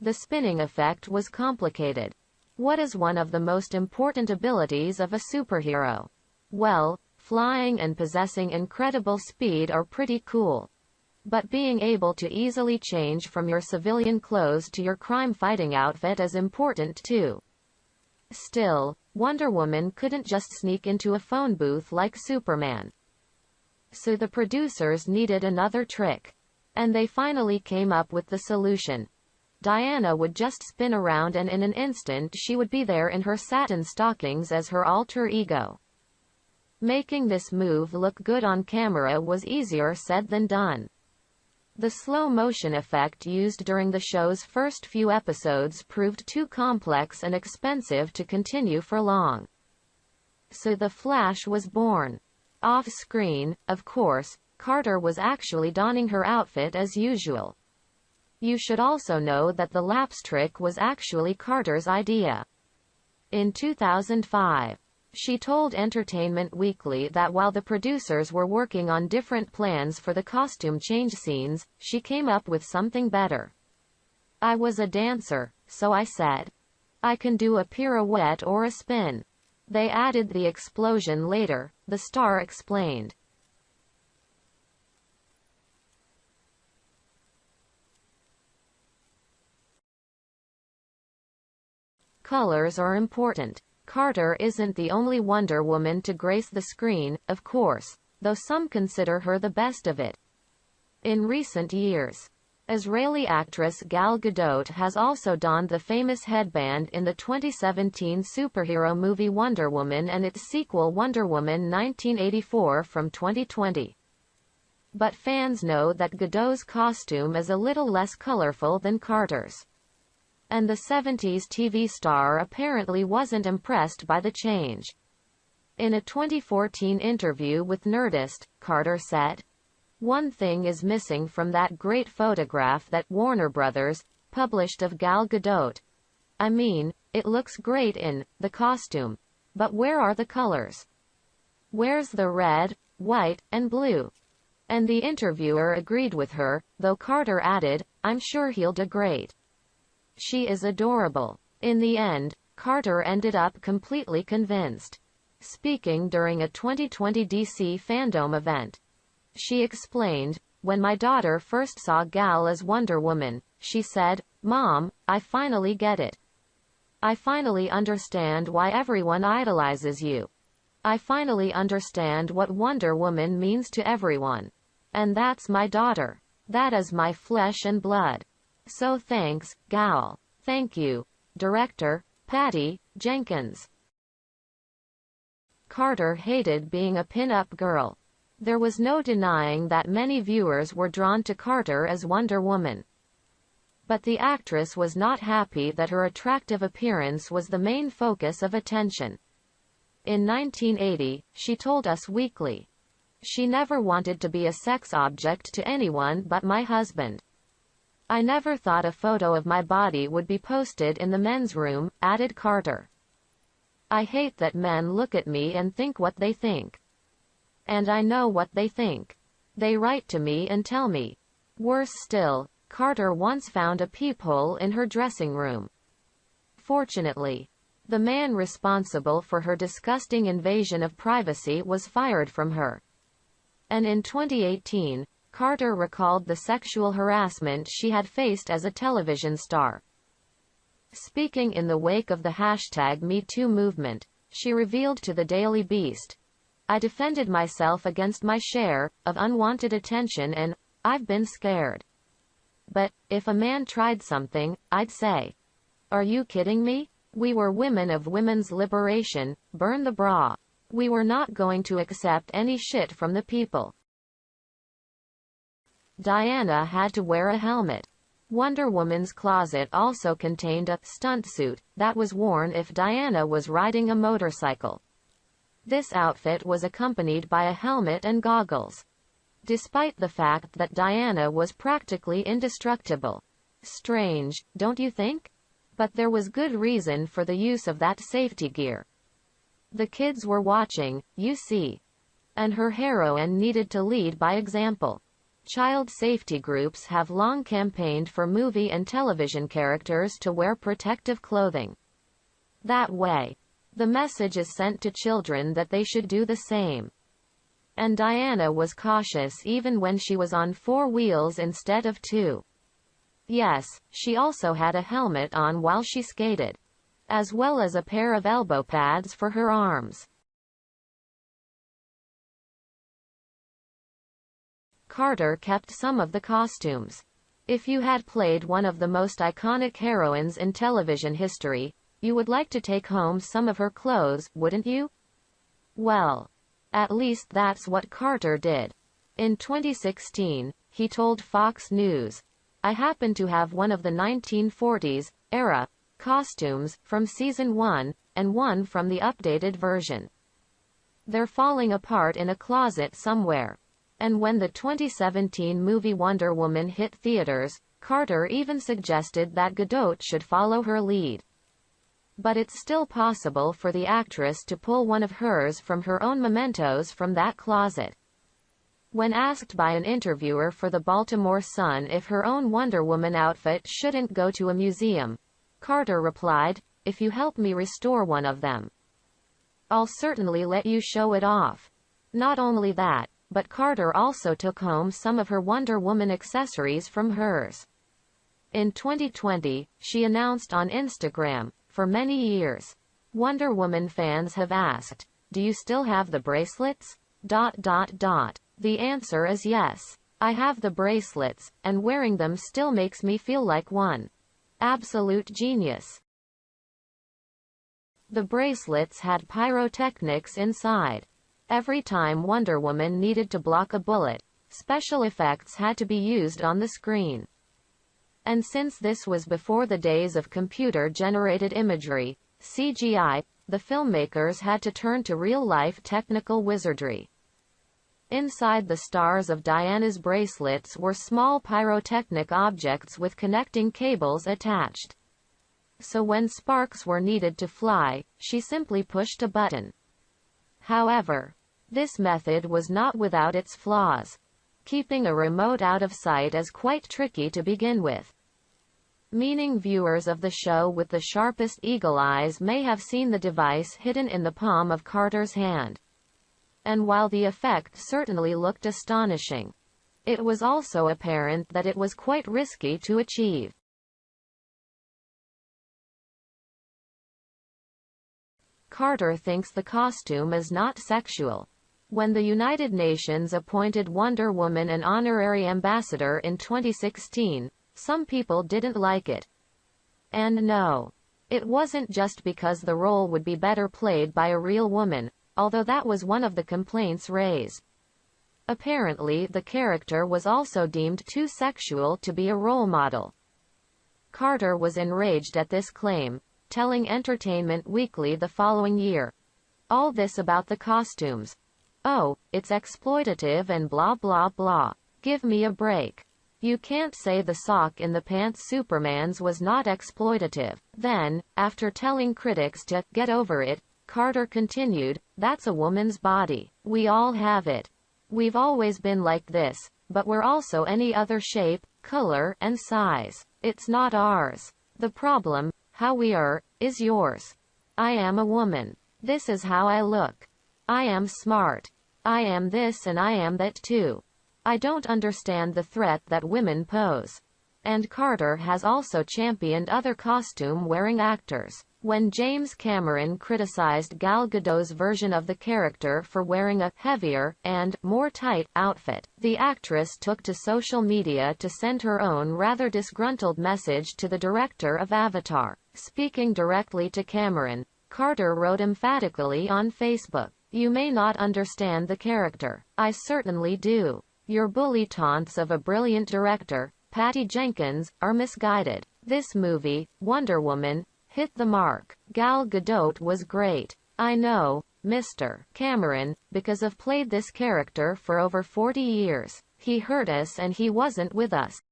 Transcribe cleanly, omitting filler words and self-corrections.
The spinning effect was complicated. What is one of the most important abilities of a superhero? Well, flying and possessing incredible speed are pretty cool. But being able to easily change from your civilian clothes to your crime-fighting outfit is important too. Still, Wonder Woman couldn't just sneak into a phone booth like Superman. So the producers needed another trick. And they finally came up with the solution. Diana would just spin around and in an instant she would be there in her satin stockings as her alter ego. Making this move look good on camera was easier said than done. The slow motion effect used during the show's first few episodes proved too complex and expensive to continue for long. So the Flash was born. Off-screen, of course, Carter was actually donning her outfit as usual. You should also know that the lapse trick was actually Carter's idea. In 2005, she told Entertainment Weekly that while the producers were working on different plans for the costume change scenes, she came up with something better. I was a dancer, so I said, I can do a pirouette or a spin. They added the explosion later, the star explained. Colors are important. Carter isn't the only Wonder Woman to grace the screen, of course, though some consider her the best of it. In recent years, Israeli actress Gal Gadot has also donned the famous headband in the 2017 superhero movie Wonder Woman and its sequel Wonder Woman 1984 from 2020. But fans know that Gadot's costume is a little less colorful than Carter's. And the 70s TV star apparently wasn't impressed by the change. In a 2014 interview with Nerdist, Carter said, "One thing is missing from that great photograph that Warner Brothers published of Gal Gadot. I mean, it looks great in the costume, but where are the colors? Where's the red, white, and blue?" And the interviewer agreed with her, though Carter added, "I'm sure he'll do great. She is adorable." In the end, Carter ended up completely convinced. Speaking during a 2020 DC fandom event, she explained, "When my daughter first saw Gal as Wonder Woman, she said, 'Mom, I finally get it. I finally understand why everyone idolizes you. I finally understand what Wonder Woman means to everyone. And that's my daughter. That is my flesh and blood. So thanks, Gal. Thank you, director, Patty Jenkins." Carter hated being a pin-up girl. There was no denying that many viewers were drawn to Carter as Wonder Woman. But the actress was not happy that her attractive appearance was the main focus of attention. In 1980, she told Us Weekly, "She never wanted to be a sex object to anyone but my husband. I never thought a photo of my body would be posted in the men's room," added Carter. "I hate that men look at me and think what they think. And I know what they think. They write to me and tell me." Worse still, Carter once found a peephole in her dressing room. Fortunately, the man responsible for her disgusting invasion of privacy was fired from her. And in 2018, Carter recalled the sexual harassment she had faced as a television star. Speaking in the wake of the #MeToo movement, she revealed to the Daily Beast, "I defended myself against my share of unwanted attention and I've been scared. But if a man tried something, I'd say, 'Are you kidding me? We were women of women's liberation, burn the bra. We were not going to accept any shit from the people.'" Diana had to wear a helmet. Wonder Woman's closet also contained a stunt suit that was worn if Diana was riding a motorcycle. This outfit was accompanied by a helmet and goggles. Despite the fact that Diana was practically indestructible. Strange, don't you think? But there was good reason for the use of that safety gear. The kids were watching, you see. And her heroine needed to lead by example. Child safety groups have long campaigned for movie and television characters to wear protective clothing. That way, the message is sent to children that they should do the same. And Diana was cautious even when she was on 4 wheels instead of 2. Yes, she also had a helmet on while she skated, as well as a pair of elbow pads for her arms. Carter kept some of the costumes. If you had played one of the most iconic heroines in television history, you would like to take home some of her clothes, wouldn't you? Well, at least that's what Carter did. In 2016, he told Fox News, "I happen to have one of the 1940s era costumes from season 1, and one from the updated version. They're falling apart in a closet somewhere." And when the 2017 movie Wonder Woman hit theaters, Carter even suggested that Gadot should follow her lead. But it's still possible for the actress to pull one of hers from her own mementos from that closet. When asked by an interviewer for the Baltimore Sun if her own Wonder Woman outfit shouldn't go to a museum, Carter replied, "If you help me restore one of them, I'll certainly let you show it off." Not only that, but Carter also took home some of her Wonder Woman accessories from hers. In 2020, she announced on Instagram, "For many years, Wonder Woman fans have asked, do you still have the bracelets? The answer is yes. I have the bracelets, and wearing them still makes me feel like one absolute genius." The bracelets had pyrotechnics inside. Every time Wonder Woman needed to block a bullet, special effects had to be used on the screen. And since this was before the days of computer-generated imagery, CGI, the filmmakers had to turn to real-life technical wizardry. Inside the stars of Diana's bracelets were small pyrotechnic objects with connecting cables attached. So when sparks were needed to fly, she simply pushed a button. However, this method was not without its flaws. Keeping a remote out of sight is quite tricky to begin with. Meaning viewers of the show with the sharpest eagle eyes may have seen the device hidden in the palm of Carter's hand. And while the effect certainly looked astonishing, it was also apparent that it was quite risky to achieve. Carter thinks the costume is not sexual. When the United Nations appointed Wonder Woman an honorary ambassador in 2016, some people didn't like it. And no, it wasn't just because the role would be better played by a real woman, although that was one of the complaints raised. Apparently, the character was also deemed too sexual to be a role model. Carter was enraged at this claim, telling Entertainment Weekly the following year, "All this about the costumes. Oh, it's exploitative and blah blah blah. Give me a break. You can't say the sock in the pants Superman's was not exploitative." Then, after telling critics to get over it, Carter continued, "That's a woman's body. We all have it. We've always been like this, but we're also any other shape, color, and size. It's not ours. The problem, how we are, is yours. I am a woman. This is how I look. I am smart. I am this and I am that too. I don't understand the threat that women pose." And Carter has also championed other costume-wearing actors. When James Cameron criticized Gal Gadot's version of the character for wearing a heavier and more tight outfit, the actress took to social media to send her own rather disgruntled message to the director of Avatar. Speaking directly to Cameron, Carter wrote emphatically on Facebook, "You may not understand the character. I certainly do. Your bully taunts of a brilliant director, Patty Jenkins, are misguided. This movie, Wonder Woman, hit the mark. Gal Gadot was great. I know, Mr. Cameron, because I've played this character for over 40 years. He hurt us and he wasn't with us.